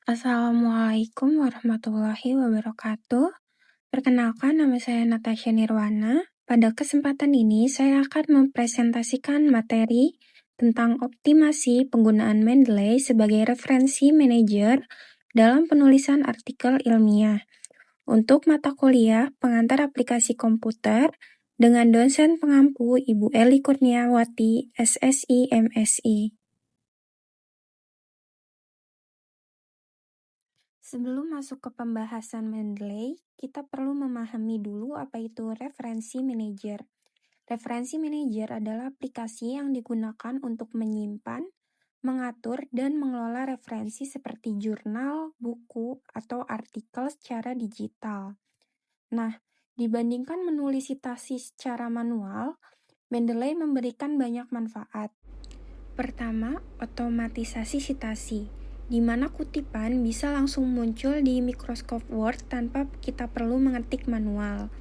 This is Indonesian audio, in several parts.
Assalamualaikum warahmatullahi wabarakatuh. Perkenalkan, nama saya Natasha Nirwana. Pada kesempatan ini, saya akan mempresentasikan materi tentang optimasi penggunaan Mendeley sebagai referensi manajer dalam penulisan artikel ilmiah untuk mata kuliah pengantar aplikasi komputer dengan dosen pengampu Ibu Eli Kurniawati, SSI MSI. Sebelum masuk ke pembahasan Mendeley, kita perlu memahami dulu apa itu referensi manager. Referensi manager adalah aplikasi yang digunakan untuk menyimpan, mengatur, dan mengelola referensi seperti jurnal, buku, atau artikel secara digital. Nah, dibandingkan menulis citasi secara manual, Mendeley memberikan banyak manfaat. Pertama, otomatisasi citasi, di mana kutipan bisa langsung muncul di Microsoft Word tanpa kita perlu mengetik manual.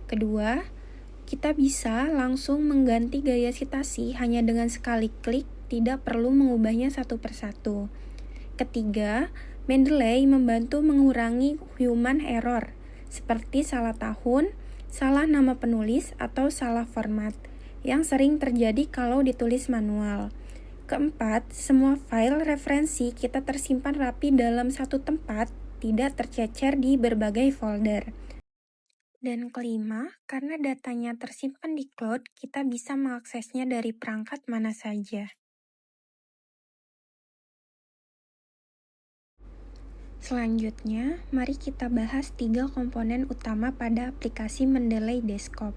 Kedua, kita bisa langsung mengganti gaya citasi hanya dengan sekali klik, tidak perlu mengubahnya satu persatu. Ketiga, Mendeley membantu mengurangi human error, seperti salah tahun, salah nama penulis, atau salah format, yang sering terjadi kalau ditulis manual. Keempat, semua file referensi kita tersimpan rapi dalam satu tempat, tidak tercecer di berbagai folder. Dan kelima, karena datanya tersimpan di cloud, kita bisa mengaksesnya dari perangkat mana saja. Selanjutnya, mari kita bahas 3 komponen utama pada aplikasi Mendeley Desktop.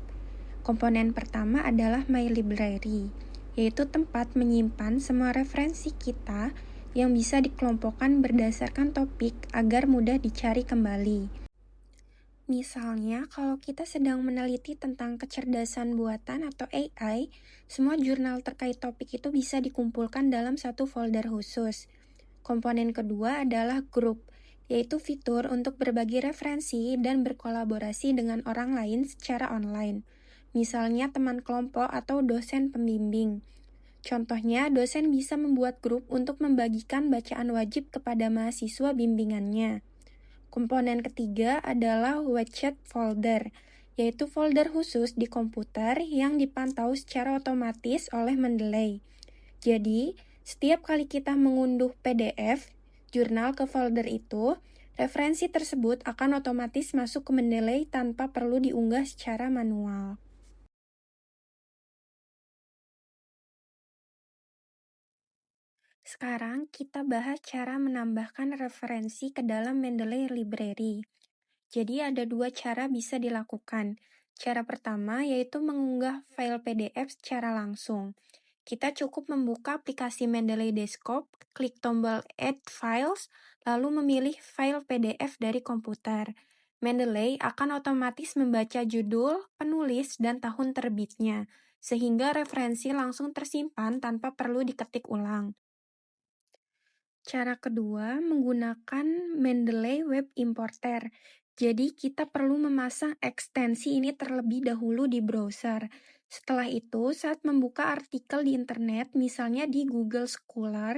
Komponen pertama adalah My Library, yaitu tempat menyimpan semua referensi kita yang bisa dikelompokkan berdasarkan topik agar mudah dicari kembali. Misalnya, kalau kita sedang meneliti tentang kecerdasan buatan atau AI, semua jurnal terkait topik itu bisa dikumpulkan dalam satu folder khusus. Komponen kedua adalah Group, yaitu fitur untuk berbagi referensi dan berkolaborasi dengan orang lain secara online. Misalnya teman kelompok atau dosen pembimbing. Contohnya, dosen bisa membuat grup untuk membagikan bacaan wajib kepada mahasiswa bimbingannya. Komponen ketiga adalah widget folder, yaitu folder khusus di komputer yang dipantau secara otomatis oleh Mendeley. Jadi, setiap kali kita mengunduh PDF, jurnal ke folder itu, referensi tersebut akan otomatis masuk ke Mendeley tanpa perlu diunggah secara manual. Sekarang kita bahas cara menambahkan referensi ke dalam Mendeley Library. Jadi ada 2 cara bisa dilakukan. Cara pertama yaitu mengunggah file PDF secara langsung. Kita cukup membuka aplikasi Mendeley Desktop, klik tombol Add Files, lalu memilih file PDF dari komputer. Mendeley akan otomatis membaca judul, penulis, dan tahun terbitnya, sehingga referensi langsung tersimpan tanpa perlu diketik ulang. Cara kedua, menggunakan Mendeley Web Importer. Jadi, kita perlu memasang ekstensi ini terlebih dahulu di browser. Setelah itu, saat membuka artikel di internet, misalnya di Google Scholar,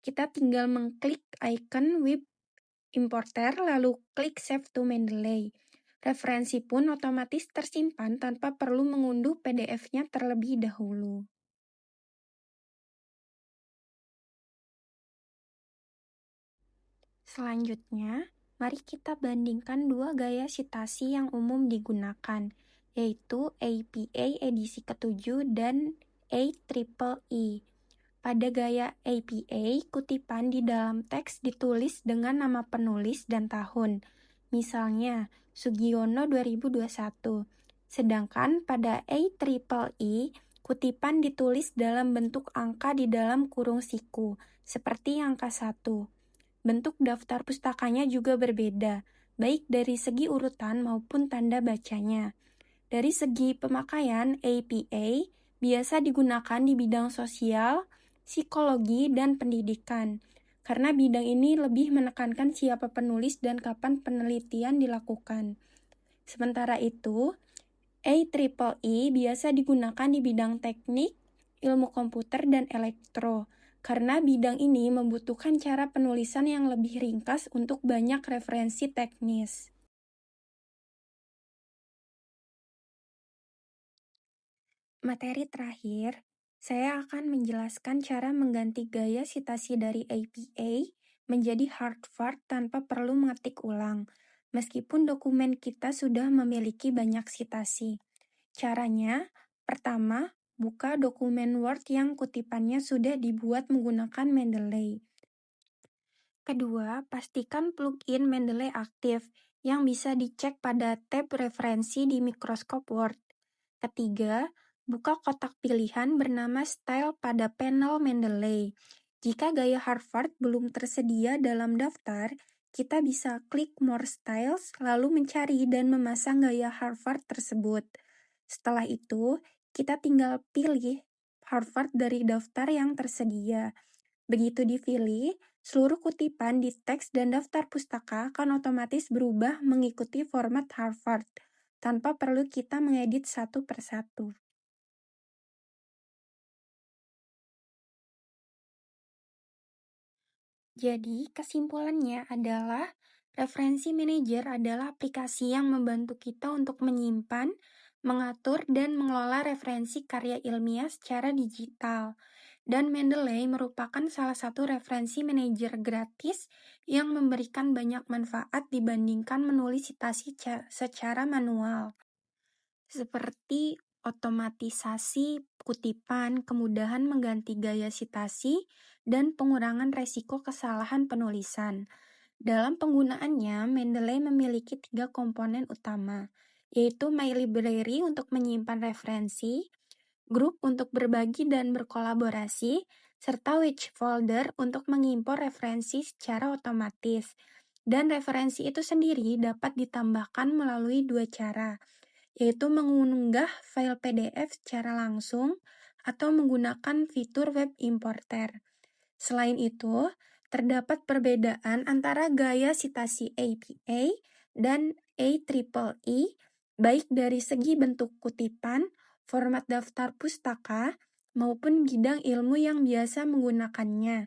kita tinggal mengklik icon Web Importer, lalu klik Save to Mendeley. Referensi pun otomatis tersimpan tanpa perlu mengunduh PDF-nya terlebih dahulu. Selanjutnya, mari kita bandingkan 2 gaya citasi yang umum digunakan, yaitu APA edisi ke-7 dan AEEE. Pada gaya APA, kutipan di dalam teks ditulis dengan nama penulis dan tahun, misalnya Sugiono 2021. Sedangkan pada AEEE, kutipan ditulis dalam bentuk angka di dalam kurung siku, seperti angka 1. Bentuk daftar pustakanya juga berbeda, baik dari segi urutan maupun tanda bacanya. Dari segi pemakaian, APA biasa digunakan di bidang sosial, psikologi, dan pendidikan, karena bidang ini lebih menekankan siapa penulis dan kapan penelitian dilakukan. Sementara itu, AEEE biasa digunakan di bidang teknik, ilmu komputer, dan elektro, karena bidang ini membutuhkan cara penulisan yang lebih ringkas untuk banyak referensi teknis. Materi terakhir, saya akan menjelaskan cara mengganti gaya sitasi dari APA menjadi Harvard tanpa perlu mengetik ulang, meskipun dokumen kita sudah memiliki banyak sitasi. Caranya, pertama, buka dokumen Word yang kutipannya sudah dibuat menggunakan Mendeley. Kedua, pastikan plugin Mendeley aktif yang bisa dicek pada tab referensi di mikroskop Word. Ketiga, buka kotak pilihan bernama Style pada panel Mendeley. Jika gaya Harvard belum tersedia dalam daftar, kita bisa klik More Styles lalu mencari dan memasang gaya Harvard tersebut. Setelah itu, kita tinggal pilih Harvard dari daftar yang tersedia. Begitu dipilih, seluruh kutipan di teks dan daftar pustaka akan otomatis berubah mengikuti format Harvard, tanpa perlu kita mengedit satu persatu. Jadi, kesimpulannya adalah referensi manager adalah aplikasi yang membantu kita untuk menyimpan, mengatur, dan mengelola referensi karya ilmiah secara digital. Dan Mendeley merupakan salah satu referensi manajer gratis yang memberikan banyak manfaat dibandingkan menulis citasi secara manual, seperti otomatisasi kutipan, kemudahan mengganti gaya citasi, dan pengurangan resiko kesalahan penulisan. Dalam penggunaannya, Mendeley memiliki 3 komponen utama, yaitu My Library untuk menyimpan referensi, grup untuk berbagi dan berkolaborasi, serta Which Folder untuk mengimpor referensi secara otomatis. Dan referensi itu sendiri dapat ditambahkan melalui 2 cara, yaitu mengunggah file PDF secara langsung atau menggunakan fitur web importer. Selain itu, terdapat perbedaan antara gaya sitasi APA dan AEEE, baik dari segi bentuk kutipan, format daftar pustaka, maupun bidang ilmu yang biasa menggunakannya.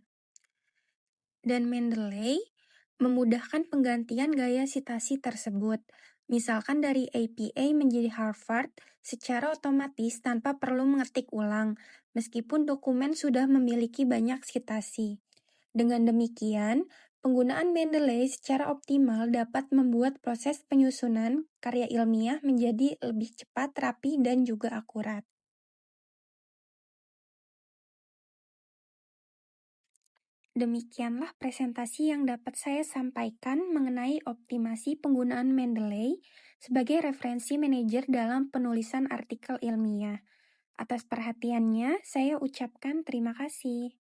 Dan Mendeley memudahkan penggantian gaya sitasi tersebut, misalkan dari APA menjadi Harvard secara otomatis tanpa perlu mengetik ulang, meskipun dokumen sudah memiliki banyak sitasi. Dengan demikian, penggunaan Mendeley secara optimal dapat membuat proses penyusunan karya ilmiah menjadi lebih cepat, rapi, dan juga akurat. Demikianlah presentasi yang dapat saya sampaikan mengenai optimasi penggunaan Mendeley sebagai referensi manajer dalam penulisan artikel ilmiah. Atas perhatiannya, saya ucapkan terima kasih.